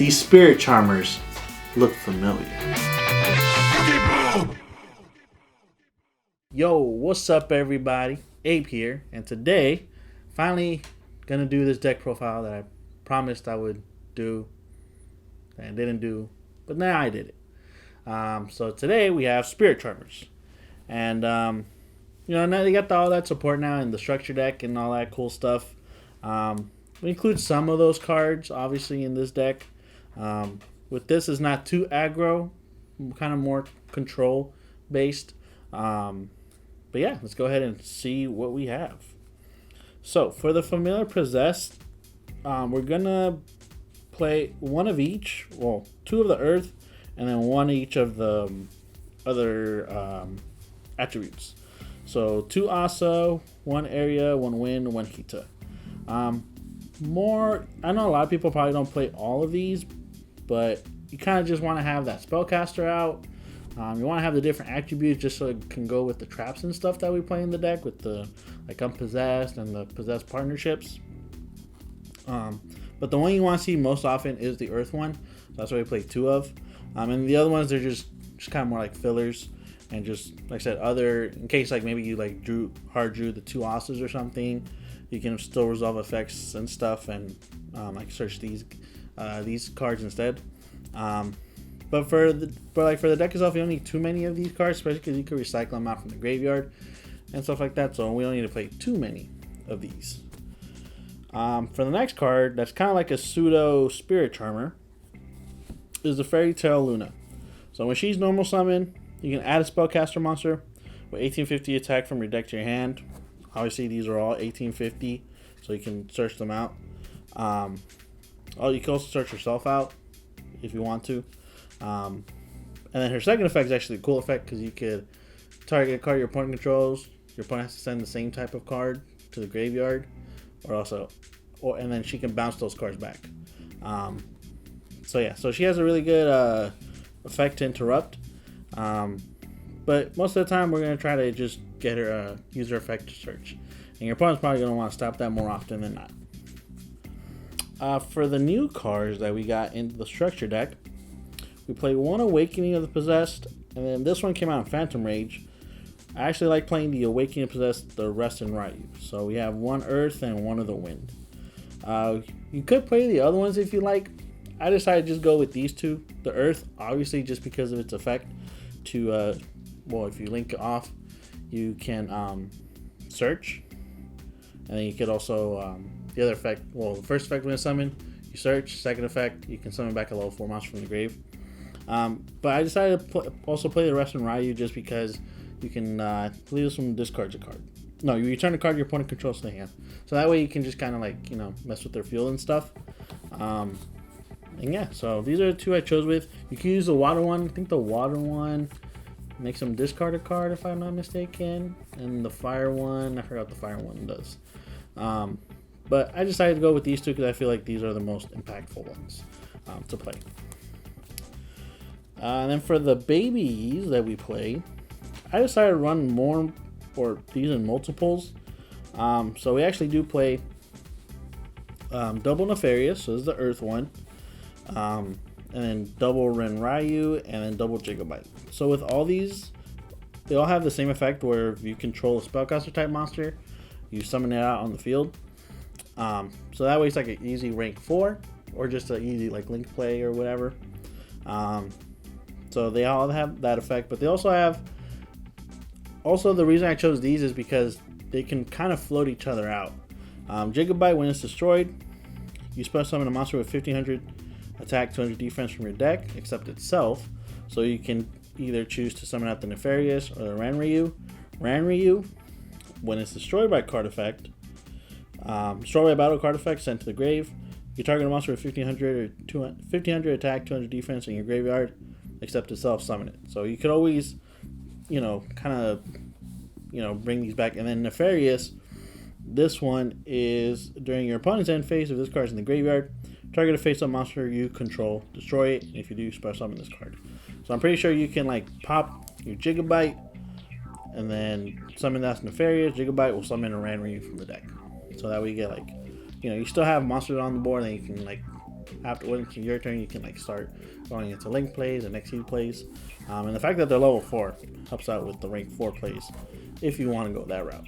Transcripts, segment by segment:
These spirit charmers look familiar. Yo, what's up everybody? Abe here, and today, finally gonna do this deck profile that I promised I would do and didn't do, but now I did it. So today we have Spirit Charmers, and now they got all that support now in the structure deck and all that cool stuff. We include some of those cards, obviously, in this deck. With this, is not too aggro, kind of more control based. But yeah, let's go ahead and see what we have. So for the Familiar Possessed, we're gonna play one of each. Well, two of the Earth, and then one each of the other attributes. So 2 Asa, 1 Area, 1 Wind, 1 Hita. I know a lot of people probably don't play all of these, but you kind of just want to have that Spellcaster out. You want to have the different attributes just so it can go with the traps and stuff that we play in the deck with the Unpossessed and the Possessed partnerships. But the one you want to see most often is the Earth one. So that's what we play 2 of. And the other ones, they're just kind of more like fillers. And just, like I said, in case maybe you drew the 2 Asas or something, you can still resolve effects and stuff and search these cards instead. But for the deck itself, you don't need too many of these cards, especially because you can recycle them out from the graveyard and stuff like that. So we don't need to play too many of these. For the next card, that's kind of like a pseudo Spirit Charmer, is the Fairy Tale Luna. So when she's normal summon, you can add a Spellcaster monster with 1850 attack from your deck to your hand. Obviously, these are all 1850, so you can search them out. You can also search yourself out if you want to. And then her second effect is actually a cool effect because you could target a card your opponent controls. Your opponent has to send the same type of card to the graveyard, and then she can bounce those cards back. So she has a really good effect to interrupt. But most of the time, we're going to try to just get her use her effect to search. And your opponent's probably going to want to stop that more often than not. For the new cards that we got into the structure deck, we played 1 Awakening of the Possessed, and then this one came out in Phantom Rage. I actually like playing the Awakening of the Possessed, the Rest and Ryu. So we have 1 Earth and 1 of the Wind. You could play the other ones if you like. I decided to just go with these 2. The Earth, obviously, just because of its effect to, if you link it off, you can search. And then you could also, the other effect, the first effect when you summon, you search. Second effect, you can summon back a level 4 monster from the grave. But I decided to also play the Rest and Ryu just because you can leave some discards a card. No, you return a card your opponent controls to the hand. So that way you can just kind of mess with their field and stuff. And yeah, so these are the 2 I chose with. You can use the water one. I think the water one makes them discard a card if I'm not mistaken. And the fire one, I forgot what the fire one does. But I decided to go with these 2 because I feel like these are the most impactful ones to play. And then for the babies that we play, I decided to run more or these in multiples. So we actually do play double Nefarious, so this is the Earth one. And then double Ren Ryu, and then double Gigabyte. So with all these, they all have the same effect where if you control a Spellcaster type monster, you summon it out on the field. So that way it's like an easy rank 4, or just an easy link play or whatever. So they all have that effect, but they also have. Also, the reason I chose these is because they can kind of float each other out. Gigabyte, when it's destroyed, you special summon a monster with 1500 attack, 200 defense from your deck, except itself. So you can either choose to summon out the Nefarious or the Ranryu. Ranryu, when it's destroyed by card effect, destroyed by battle card effect, sent to the grave, you target a monster with 1500 attack, 200 defense in your graveyard, except itself, summon it. So you could always, bring these back. And then Nefarious, this one is during your opponent's end phase, if this card's in the graveyard, target a face-up monster you control, destroy it, and if you do, special summon this card. So I'm pretty sure you can pop your Gigabyte and then summon that Nefarious. Gigabyte will summon a Ranryu from the deck. So that way you get you still have monsters on the board, and you can after when it's your turn, you can like start going into link plays and exceed plays. And the fact that they're level 4 helps out with the rank 4 plays if you want to go that route.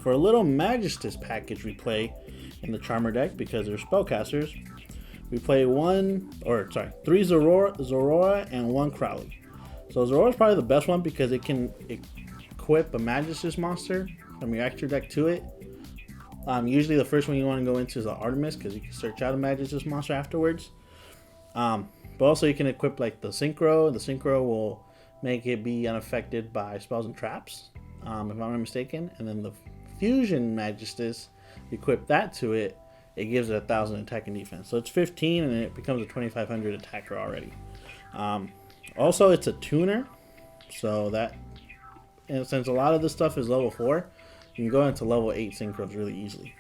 For a little Magistus package we play in the Charmer deck because they're spellcasters. We play 3 Zorora and 1 Crowley. So Zorora is probably the best one because it can equip a Magistus monster from your extra deck to it. Usually the first one you want to go into is the Artemis because you can search out a Magistus monster afterwards. But also you can equip like the Synchro. The Synchro will make it be unaffected by spells and traps, if I'm not mistaken. And then the Fusion Magistus, equip that to it, it gives it 1,000 attack and defense. So it's 15 and it becomes a 2,500 attacker already. Also, it's a tuner, so that, and since a lot of this stuff is level 4, you can go into level 8 synchros really easily.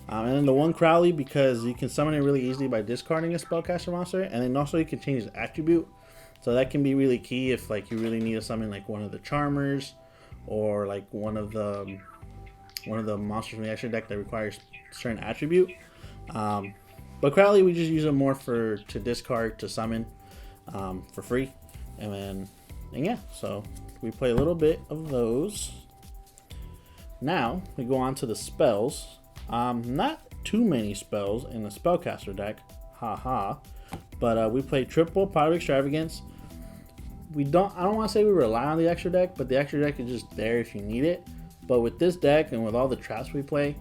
And then the 1 Crowley, because you can summon it really easily by discarding a spellcaster monster, and then also you can change its attribute. So that can be really key if like you really need to summon like one of the Charmers or like one of the monsters from the extra deck that requires a certain attribute. But Crowley, we just use it more to discard to summon for free, and yeah, so we play a little bit of those. Now we go on to the spells. Not too many spells in the spellcaster deck, haha. But we play triple Pot of Extravagance. I don't want to say we rely on the extra deck, but the extra deck is just there if you need it. But with this deck and with all the traps we play,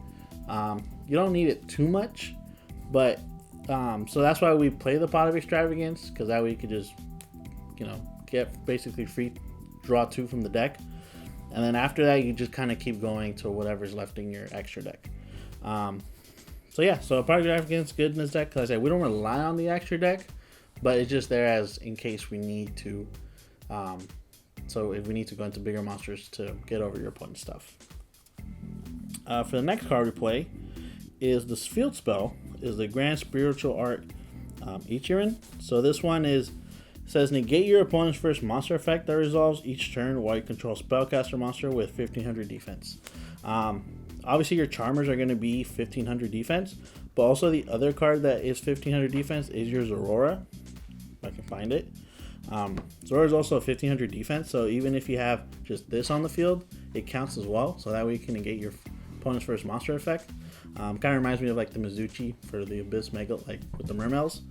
you don't need it too much. But so that's why we play the Pot of Extravagance, because that way you could just, get basically free draw 2 from the deck. And then after that, you just kind of keep going to whatever's left in your extra deck. So yeah, so Pot of Extravagance is good in this deck, because I said we don't rely on the extra deck, but it's just there as in case we need to. So if we need to go into bigger monsters to get over your opponent's stuff. For the next card we play is this field spell, is the Grand Spiritual Art Ichirin. So this one says negate your opponent's first monster effect that resolves each turn while you control spellcaster monster with 1500 defense. Obviously your Charmers are going to be 1500 defense, but also the other card that is 1500 defense is your Zorora, if I can find it. Zorora is also a 1500 defense, so even if you have just this on the field, it counts as well, so that way you can negate your opponent's first monster effect. Kind of reminds me of like the Mizuchi for the Abyss Mega, like with the Mermails.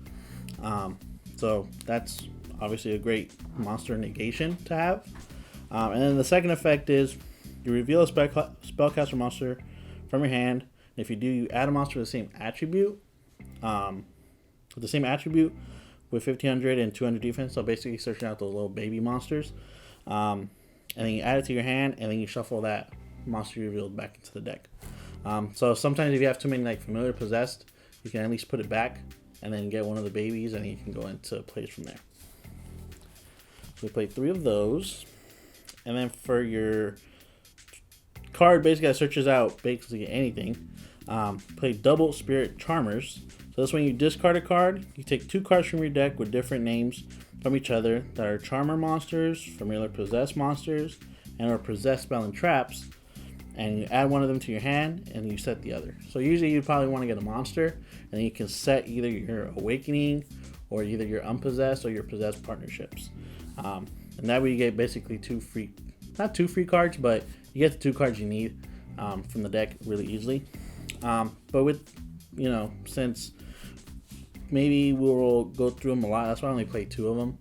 So that's obviously a great monster negation to have. And then the second effect is you reveal a spellcaster monster from your hand. And if you do, you add a monster with the same attribute. With 1500 and 200 defense. So basically searching out those little baby monsters. And then you add it to your hand, and then you shuffle that monster you revealed back into the deck. So sometimes if you have too many like familiar possessed, you can at least put it back and then get one of the babies, and you can go into plays from there. So we played 3 of those. And then for your card basically that searches out basically anything, play double Spirit Charmers. So this when you discard a card, you take 2 cards from your deck with different names from each other that are Charmer monsters, familiar possessed monsters, and or possessed spell and traps, and you add one of them to your hand and you set the other. So usually you probably want to get a monster, and then you can set either your Awakening or either your Unpossessed or your Possessed partnerships. And that way you get basically not 2 free cards, but you get the 2 cards you need from the deck really easily. But with, since maybe we'll go through them a lot, that's why I only play 2 of them.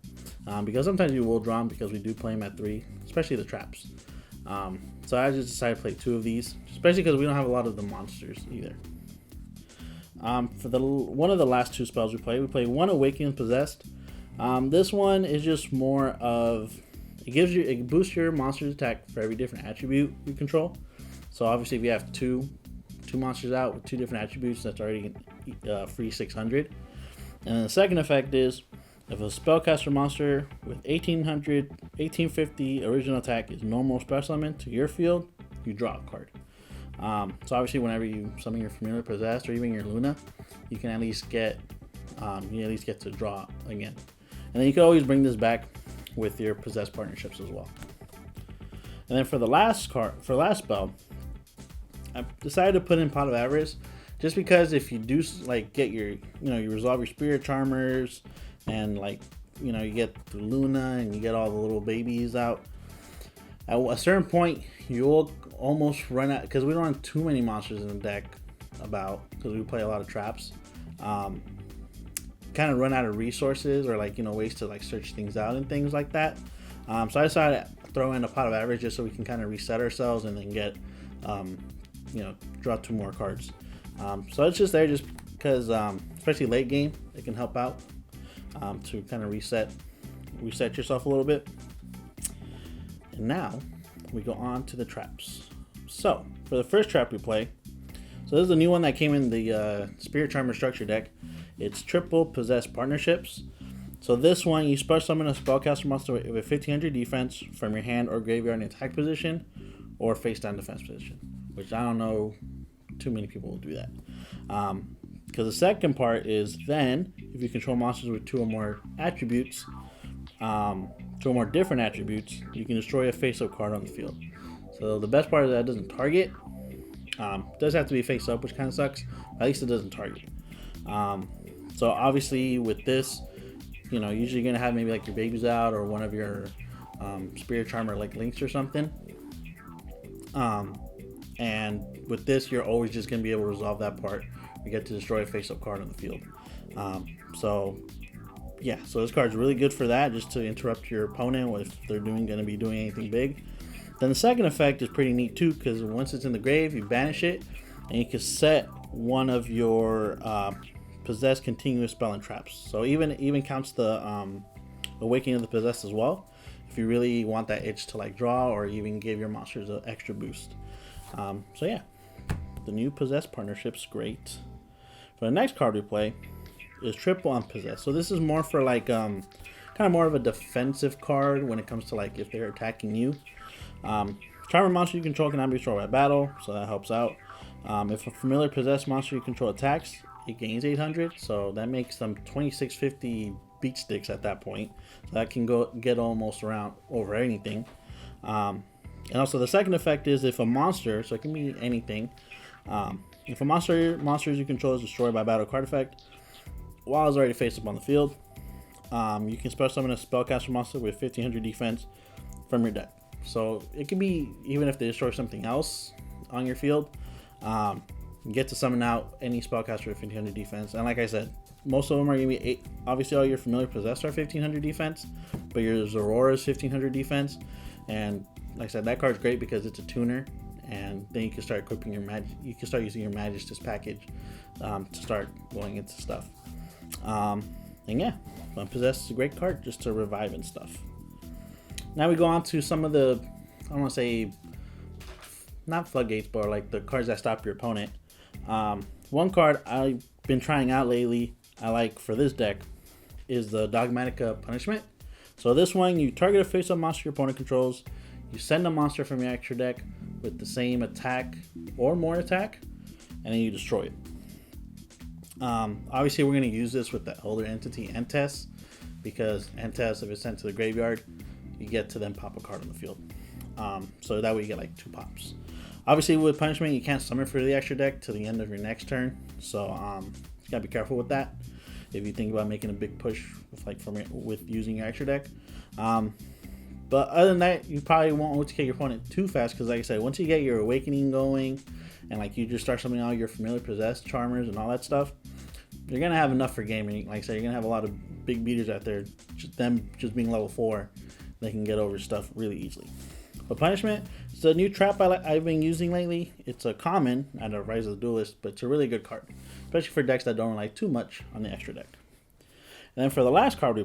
Because sometimes you will draw them because we do play them at 3, especially the traps. So I just decided to play 2 of these, especially because we don't have a lot of the monsters either. For one of the last 2 spells we play 1 Awakening Possessed. This one is just more of, it boosts your monster's attack for every different attribute you control. So obviously if you have two monsters out with 2 different attributes, that's already free 600. And then the second effect is, if a spellcaster monster with 1850 original attack is normal spell summon to your field, you draw a card. So obviously whenever you summon your familiar possessed or even your Luna, you can at least get to draw again. And then you can always bring this back with your possessed partnerships as well. And then for the last spell, I decided to put in Pot of Avarice just because if you do like get your, you resolve your spirit charmers, and like, you get the Luna and you get all the little babies out. At a certain point, you'll almost run out, because we don't have too many monsters in the deck, because we play a lot of traps. Kind of run out of resources, or like, ways to like search things out and things like that. So I decided to throw in a pot of average just so we can kind of reset ourselves and then get, draw 2 more cards. So it's just there just because, especially late game, it can help out to kind of reset yourself a little bit. And now we go on to the traps. So for the first trap we play, so this is a new one that came in the Spirit Charmer structure deck. It's triple possessed partnerships. So this one, you special summon a spellcaster monster with 1500 defense from your hand or graveyard in attack position or face down defense position, which I don't know too many people will do that. Because the second part is then, if you control monsters with 2 or more attributes, 2 or more different attributes, you can destroy a face-up card on the field. So the best part is that it doesn't target. It does have to be face-up, which kind of sucks. At least it doesn't target. So obviously with this, usually you're going to have maybe like your babies out or one of your Spirit Charmer like links or something. And with this, you're always just going to be able to resolve that part. You get to destroy a face-up card on the field. So this card's really good for that, just to interrupt your opponent if they're going to be doing anything big. Then the second effect is pretty neat too, because once it's in the grave, you banish it, and you can set one of your possessed continuous spell and traps. So even counts the Awakening of the Possessed as well, if you really want that itch to like draw, or even give your monsters an extra boost. So yeah, the new Possessed partnership's great. For the next card we play is triple unpossessed. So this is more for like kind of more of a defensive card when it comes to like if they're attacking you. Charmer monster you control cannot be destroyed by battle, so that helps out. If a familiar possessed monster you control attacks, it gains 800, so that makes them 2650 beat sticks at that point. So that can get almost around over anything. And also the second effect is if a monster, so it can be anything, if a monsters you control is destroyed by battle card effect while it's already face up on the field, you can special summon a spellcaster monster with 1500 defense from your deck. So it can be even if they destroy something else on your field, you get to summon out any spellcaster with 1500 defense. And like I said, most of them are going to be obviously all your familiar possessed are 1500 defense, but your Zorora is 1500 defense. And like I said, that card's great because it's a tuner, and then you can start equipping your magic. You can start using your Magistus package to start going into stuff. And yeah, Unpossessed is a great card just to revive and stuff. Now we go on to some of the, I don't want to say, not floodgates, but like the cards that stop your opponent. One card I've been trying out lately, I like for this deck, is the Dogmatica Punishment. So this one, you target a face-up monster your opponent controls, you send a monster from your extra deck with the same attack or more attack, and then you destroy it. Obviously we're going to use this with the Elder Entity Entes, because Entes, if it's sent to the graveyard, you get to then pop a card on the field. So that way you get like 2 pops. Obviously with Punishment, you can't summon for the extra deck to the end of your next turn, so you gotta be careful with that if you think about making a big push with using your extra deck. But other than that, you probably won't OTK your opponent too fast, because like I said, once you get your Awakening going and like you just start summoning all your familiar possessed charmers and all that stuff, you're gonna have enough for gaming. Like I said, you're gonna have a lot of big beaters out there, just being level 4, they can get over stuff really easily. But Punishment, it's a new trap I've been using lately. It's a common out of Rise of the Duelist, but it's a really good card, especially for decks that don't rely too much on the extra deck. And then for the last card we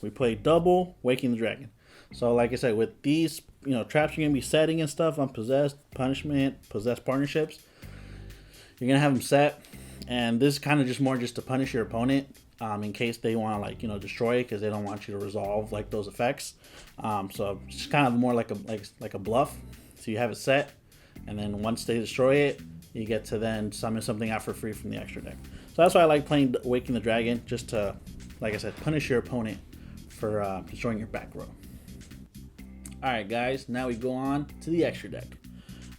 play double Waking the Dragon. So like I said, with these traps you're gonna be setting and stuff on Possessed, Punishment, Possessed partnerships, you're gonna have them set, and this is kind of just more just to punish your opponent. In case they want to destroy it, because they don't want you to resolve like those effects. So it's kind of more like a bluff. So you have it set, and then once they destroy it, you get to then summon something out for free from the extra deck. So that's why I like playing Waking the Dragon, just to, like I said, punish your opponent for destroying your back row. Alright guys, now we go on to the extra deck.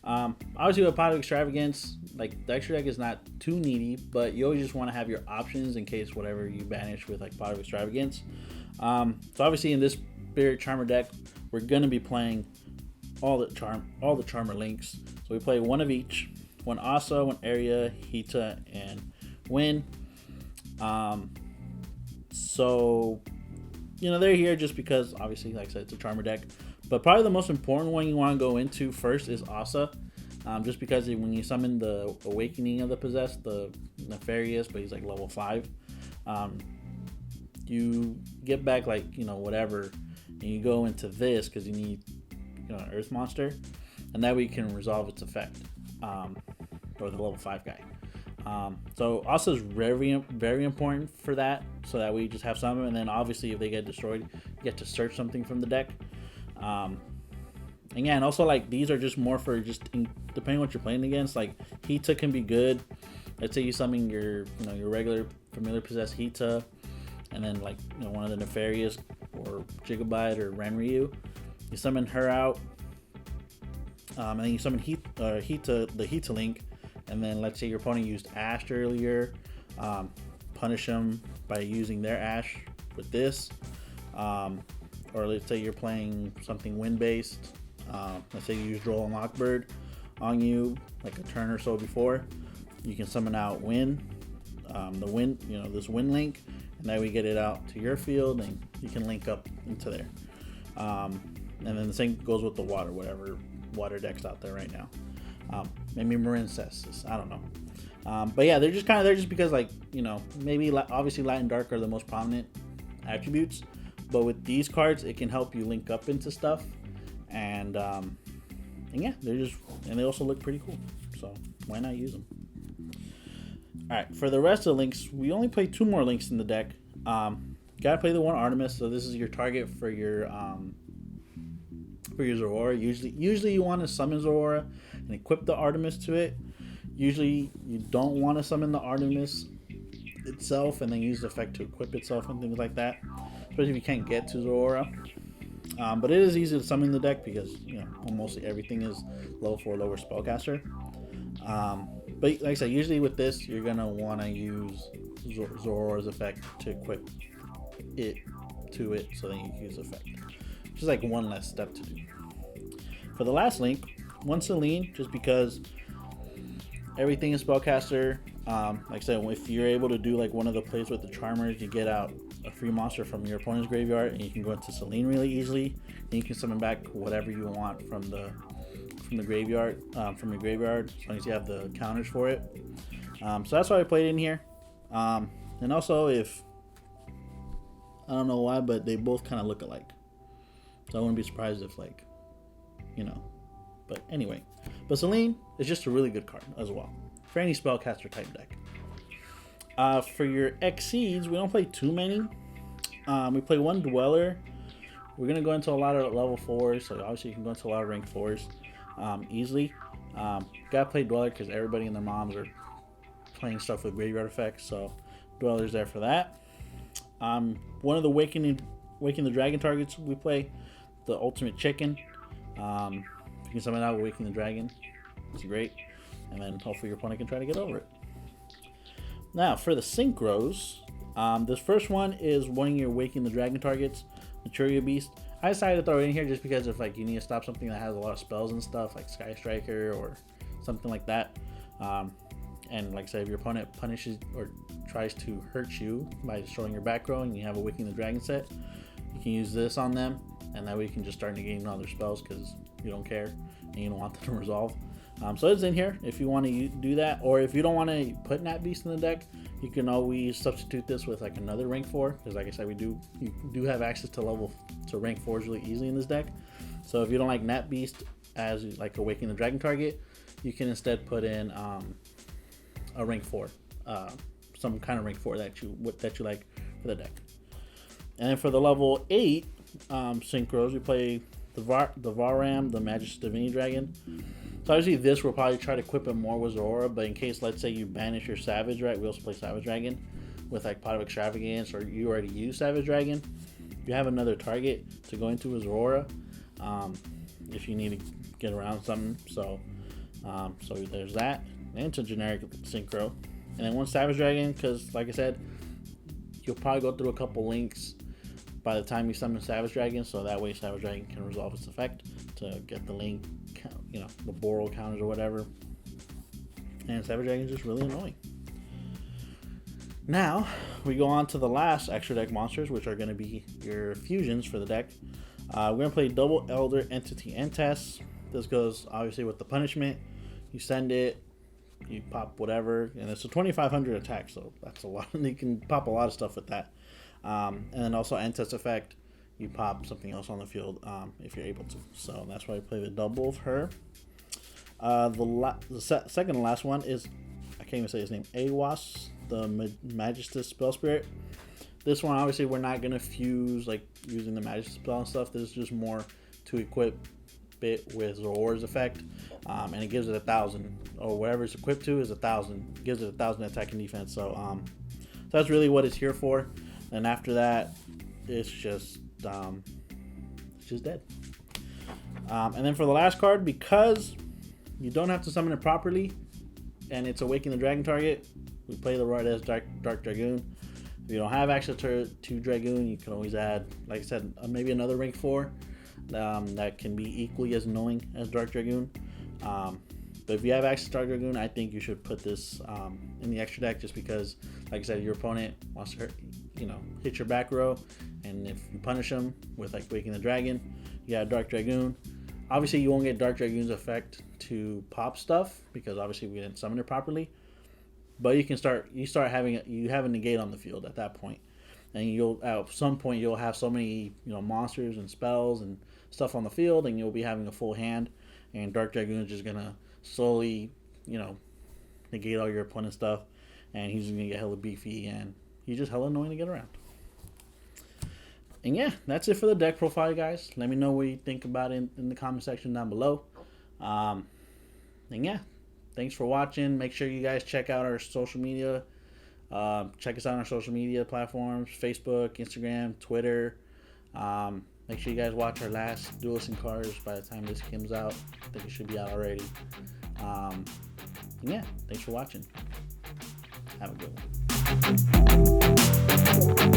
Obviously with Pot of Extravagance, like the extra deck is not too needy, but you always just want to have your options in case whatever you banish with like Pot of Extravagance. So obviously in this Spirit Charmer deck, we're gonna be playing all the Charmer links. So we play one of each, one Asa, one Area, Hita, and Win. So they're here just because obviously, like I said, it's a Charmer deck. But probably the most important one you want to go into first is Asa. Just because when you summon the Awakening of the Possessed, the Nefarious, but he's like level 5, you get back like, whatever, and you go into this because you need an Earth Monster, and that way you can resolve its effect, or the level 5 guy. So Asa is very, very important for that, so that way you just have some, and then obviously if they get destroyed, you get to search something from the deck. Again, also like these are just more for just depending on what you're playing against. Like Hita can be good. Let's say you summon your your regular familiar possessed Hita, and then like one of the Nefarious or Gigabyte or Renryu, you summon her out, and then you summon the Hita Link, and then let's say your opponent used Ash earlier, punish them by using their Ash with this, or let's say you're playing something wind based. Let's say you use Droll and Lockbird on you like a turn or so before, you can summon out Wind, the Wind, this Wind Link, and that we get it out to your field and you can link up into there. And then the same goes with the water, whatever water deck's out there right now. Maybe Marin Cestus, I don't know. But yeah, they're just there just because like, maybe obviously Light and Dark are the most prominent attributes, but with these cards, it can help you link up into stuff. And yeah, they also look pretty cool, so why not use them? All right, for the rest of the links, we only play 2 more links in the deck. Gotta play the one Artemis, so this is your target for your Zoroark. Usually you want to summon Zoroark and equip the Artemis to it. Usually you don't want to summon the Artemis itself and then use the effect to equip itself and things like that, especially if you can't get to Zoroark. But it is easy to summon the deck because mostly everything is level 4 lower spellcaster. But like I said, usually with this you're gonna want to use Zoroark's effect to equip it to it, so then you can use the effect. Just like one less step to do. For the last link, one Celine, just because everything is spellcaster. Like I said, if you're able to do like one of the plays with the Charmers, you get out a free monster from your opponent's graveyard, and you can go into Celine really easily. And you can summon back whatever you want from the graveyard, from your graveyard, as long as you have the counters for it. So that's why I played in here. And also, if I don't know why, but they both kind of look alike, so I wouldn't be surprised if But anyway, but Celine is just a really good card as well for any spellcaster type deck. For your Exceeds, we don't play too many. We play one Dweller. We're going to go into a lot of level 4s, so obviously you can go into a lot of rank 4s easily. Gotta play Dweller because everybody and their moms are playing stuff with graveyard effects, so Dweller's there for that. One of the Waking the Dragon targets we play, the Ultimate Chicken. If you can summon out Waking the Dragon, it's great. And then hopefully your opponent can try to get over it. Now, for the Synchros, this first one is one of your Waking the Dragon targets, Maturia Beast. I decided to throw it in here just because if like you need to stop something that has a lot of spells and stuff, like Sky Striker or something like that. And like I said, if your opponent punishes or tries to hurt you by destroying your back row and you have a Waking the Dragon set, you can use this on them, and that way you can just start negating all their spells because you don't care and you don't want them to resolve. So it's in here if you want to do that, or if you don't want to put Nat Beast in the deck, you can always substitute this with like another rank 4, because like I said, you do have access to rank 4s really easily in this deck. So if you don't like Nat Beast as like Awaken the Dragon target, you can instead put in a rank 4, some kind of rank 4 that you like for the deck. And then for the level 8 Synchros, we play the Varam, the Magus Divinity Dragon. So obviously this will probably try to equip it more with Zoroark, but in case, let's say you banish your Savage, right? We also play Savage Dragon with like Pot of Extravagance, or you already use Savage Dragon. You have another target to go into with Zoroark if you need to get around something. So there's that. and it's a generic synchro. And then one Savage Dragon, because like I said, you'll probably go through a couple links by the time you summon Savage Dragon, so that way Savage Dragon can resolve its effect to get the link, the Boral counters or whatever. And Savage Dragon is just really annoying. Now, we go on to the last extra deck monsters, which are going to be your fusions for the deck. We're going to play Double Elder Entity and Test. This goes obviously with the punishment. You send it, you pop whatever, and it's a 2500 attack, so that's a lot. You can pop a lot of stuff with that. And then also end test effect, you pop something else on the field if you're able to. So that's why I play the double of her. The second and last one is, I can't even say his name, Awas, the Magistus Spell Spirit. This one, obviously, we're not going to fuse like using the Magistus Spell and stuff. This is just more to equip it with Zoroar's effect. And it gives it 1,000, or whatever it's equipped to is 1,000. It gives it 1,000 attack and defense. So that's really what it's here for. And after that, it's just dead. And then for the last card, because you don't have to summon it properly, and it's Awaken the Dragon target, we play the Royal Dark Dragoon. If you don't have access to Dragoon, you can always add, like I said, maybe another rank 4 that can be equally as annoying as Dark Dragoon. But if you have access to Dark Dragoon, I think you should put this in the extra deck, just because, like I said, your opponent wants to hit your back row, and if you punish them with like Waking the Dragon, you got Dark Dragoon. Obviously, you won't get Dark Dragoon's effect to pop stuff because obviously we didn't summon it properly. But you have a negate on the field at that point, and you'll at some point you'll have so many monsters and spells and stuff on the field, and you'll be having a full hand, and Dark Dragoon is just gonna slowly negate all your opponent's stuff, and he's gonna get hella beefy, and he's just hella annoying to get around. And yeah, that's it for the deck profile, guys. Let me know what you think about it in the comment section down below. And yeah, thanks for watching. Make sure you guys check out our social media. Check us out on our social media platforms: Facebook, Instagram, Twitter. Make sure you guys watch our last Duels and Cars by the time this comes out. I think it should be out already. And yeah, thanks for watching. Have a good one.